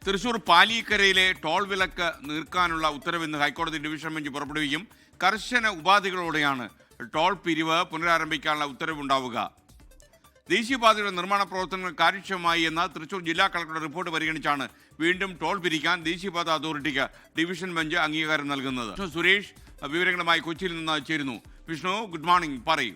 Thrissur പാലിക്കരയിലെ toll വിലക്ക് നീക്കാനുള്ള ഉത്തരവ് ഇന്ന് ഹൈക്കോടതി ഡിവിഷൻ ബെഞ്ച് പുറപ്പെടുവിക്കും. കർശന ഉപാധികളോടെയാണ് ടോൾ പിരിവ് പുനരാരംഭിക്കാനുള്ള ഉത്തരവുണ്ടാവുക. ദേശീയപാതയുടെ നിർമ്മാണ പ്രവർത്തനങ്ങൾ കാര്യക്ഷമമായി എന്ന തൃശൂർ ജില്ലാ കളക്ടറുടെ റിപ്പോർട്ട് പരിഗണിച്ചാണ് വീണ്ടും ടോൾ പിരിക്കാൻ ദേശീയപാത അതോറിറ്റിക്ക് ഡിവിഷൻ ബെഞ്ച് അംഗീകാരം നൽകുന്നത്. സുരേഷ് വിവരങ്ങളുമായി കൊച്ചിയിൽ നിന്ന് ചേരുന്നു. വിഷ്ണു, ഗുഡ് മോർണിംഗ്, പറയൂ.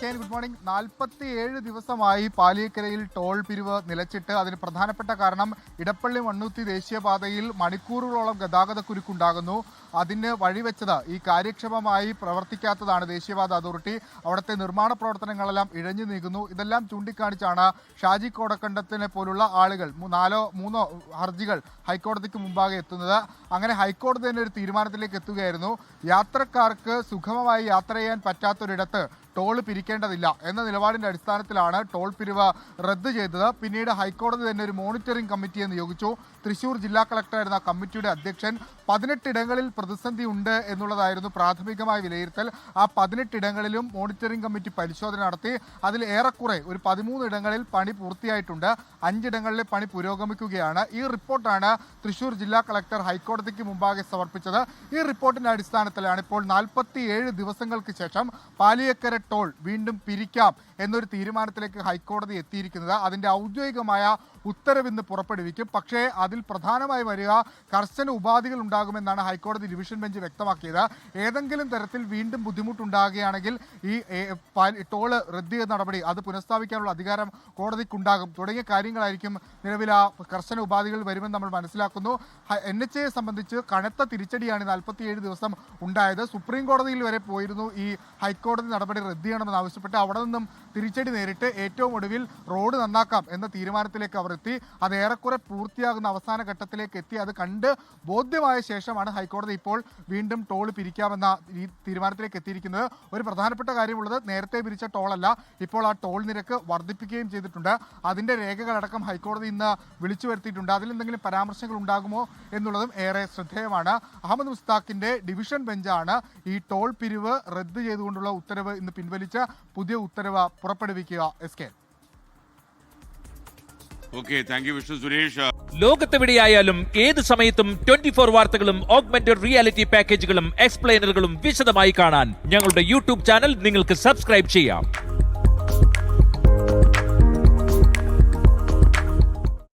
Good morning. 47 ദിവസമായി പാലിയേക്കരയിൽ ടോൾ പിരിവ് നിലച്ചിട്ട്. അതിന് പ്രധാനപ്പെട്ട കാരണം ഇടപ്പള്ളി മണ്ണുത്തി ദേശീയപാതയിൽ മണിക്കൂറുകളോളം ഗതാഗതക്കുരുക്കുണ്ടാകുന്നു. അതിന് വഴിവെച്ചത് ഈ കാര്യക്ഷമമായി പ്രവർത്തിക്കാത്തതാണ് ദേശീയപാത അതോറിറ്റി. അവിടുത്തെ നിർമ്മാണ പ്രവർത്തനങ്ങളെല്ലാം ഇഴഞ്ഞു നീങ്ങുന്നു. ഇതെല്ലാം ചൂണ്ടിക്കാണിച്ചാണ് ഷാജി കോടക്കണ്ടത്തിനെ പോലുള്ള ആളുകൾ 3 ഹർജികൾ ഹൈക്കോടതിക്ക് മുമ്പാകെ എത്തുന്നത്. അങ്ങനെ ഹൈക്കോടതി തന്നെ ഒരു തീരുമാനത്തിലേക്ക് എത്തുകയായിരുന്നു. യാത്രക്കാർക്ക് സുഗമമായി യാത്ര ചെയ്യാൻ പറ്റാത്തൊരിടത്ത് ടോൾ പിരിക്കേണ്ടതില്ല എന്ന നിലപാടിൻ്റെ അടിസ്ഥാനത്തിലാണ് ടോൾ പിരിവ് റദ്ദ് ചെയ്തത്. പിന്നീട് ഹൈക്കോടതി തന്നെ ഒരു മോണിറ്ററിംഗ് കമ്മിറ്റിയെ നിയോഗിച്ചു. തൃശൂർ ജില്ലാ കളക്ടറായിരുന്ന കമ്മിറ്റിയുടെ അധ്യക്ഷൻ 18 ഇടങ്ങളിൽ പ്രതിസന്ധി ഉണ്ട് എന്നുള്ളതായിരുന്നു പ്രാഥമികമായ വിലയിരുത്തൽ. ആ 18 ഇടങ്ങളിലും മോണിറ്ററിംഗ് കമ്മിറ്റി പരിശോധന നടത്തി. അതിൽ ഏറെക്കുറെ ഒരു 13 ഇടങ്ങളിൽ പണി പൂർത്തിയായിട്ടുണ്ട്. 5 ഇടങ്ങളിലെ പണി പുരോഗമിക്കുകയാണ്. ഈ റിപ്പോർട്ടാണ് തൃശൂർ ജില്ലാ കളക്ടർ ഹൈക്കോടതിക്ക് മുമ്പാകെ സമർപ്പിച്ചത്. ഈ റിപ്പോർട്ടിന്റെ അടിസ്ഥാനത്തിലാണ് ഇപ്പോൾ 47 ദിവസങ്ങൾക്ക് ശേഷം പാലിയേക്കര ടോൾ വീണ്ടും പിരിക്കാം എന്നൊരു തീരുമാനത്തിലേക്ക് ഹൈക്കോടതി എത്തിയിരിക്കുന്നത്. അതിൻ്റെ ഔദ്യോഗികമായ ഉത്തരവ് ഇന്ന് പുറപ്പെടുവിക്കും. പക്ഷേ അതിൽ പ്രധാനമായി വരിക കർശന ഉപാധികൾ ഉണ്ടാകുമെന്നാണ് ഹൈക്കോടതി ഡിവിഷൻ ബെഞ്ച് വ്യക്തമാക്കിയത്. ഏതെങ്കിലും തരത്തിൽ വീണ്ടും ബുദ്ധിമുട്ടുണ്ടാകുകയാണെങ്കിൽ ഈ ടോള് റദ്ദ് ചെയ്ത നടപടി അത് പുനഃസ്ഥാപിക്കാനുള്ള അധികാരം കോടതിക്കുണ്ടാകും തുടങ്ങിയ കാര്യങ്ങളായിരിക്കും നിലവിൽ ആ കർശന ഉപാധികൾ വരുമെന്ന് നമ്മൾ മനസ്സിലാക്കുന്നു. NHAയെ സംബന്ധിച്ച് കനത്ത തിരിച്ചടിയാണ് 47 ദിവസം ഉണ്ടായത്. സുപ്രീം കോടതിയിൽ വരെ പോയിരുന്നു ഈ ഹൈക്കോടതി നടപടി റദ്ദ് ചെയ്യണമെന്ന് ആവശ്യപ്പെട്ട്. അവിടെ നിന്നും തിരിച്ചടി നേരിട്ട് ഏറ്റവും ഒടുവിൽ റോഡ് നന്നാക്കാം എന്ന തീരുമാനത്തിലേക്ക് അവർ എത്തി. അത് ഏറെക്കുറെ പൂർത്തിയാകുന്ന അവസാന ഘട്ടത്തിലേക്ക് എത്തി. അത് കണ്ട് ബോധ്യമായ ശേഷമാണ് ഹൈക്കോടതി ഇപ്പോൾ വീണ്ടും ടോൾ പിരിക്കാമെന്ന ഈ തീരുമാനത്തിലേക്ക് എത്തിയിരിക്കുന്നത്. ഒരു പ്രധാനപ്പെട്ട കാര്യമുള്ളത്, നേരത്തെ പിരിച്ച ടോളല്ല, ഇപ്പോൾ ആ ടോൾ നിരക്ക് വർദ്ധിപ്പിക്കുകയും ചെയ്തിട്ടുണ്ട്. അതിൻ്റെ രേഖകളടക്കം ഹൈക്കോടതി ഇന്ന് വിളിച്ചു വരുത്തിയിട്ടുണ്ട്. അതിൽ എന്തെങ്കിലും പരാമർശങ്ങൾ ഉണ്ടാകുമോ എന്നുള്ളതും ഏറെ ശ്രദ്ധേയമാണ്. അഹമ്മദ് മുസ്താഖിൻ്റെ ഡിവിഷൻ ബെഞ്ചാണ് ഈ ടോൾ പിരിവ് റദ്ദ് ചെയ്തുകൊണ്ടുള്ള ഉത്തരവ് ഇന്ന് പിൻവലിച്ച് പുതിയ ഉത്തരവ് പുറപ്പെടുവിക്കുക. ലോകത്തെവിടെയായാലും ഏത് സമയത്തും 24 വാർത്തകളും ഓഗ്മെന്റഡ് റിയാലിറ്റി പാക്കേജുകളും എക്സ്പ്ലെയിനറുകളും വിശദമായി കാണാൻ ഞങ്ങളുടെ യൂട്യൂബ് ചാനൽ നിങ്ങൾക്ക് സബ്സ്ക്രൈബ് ചെയ്യാം.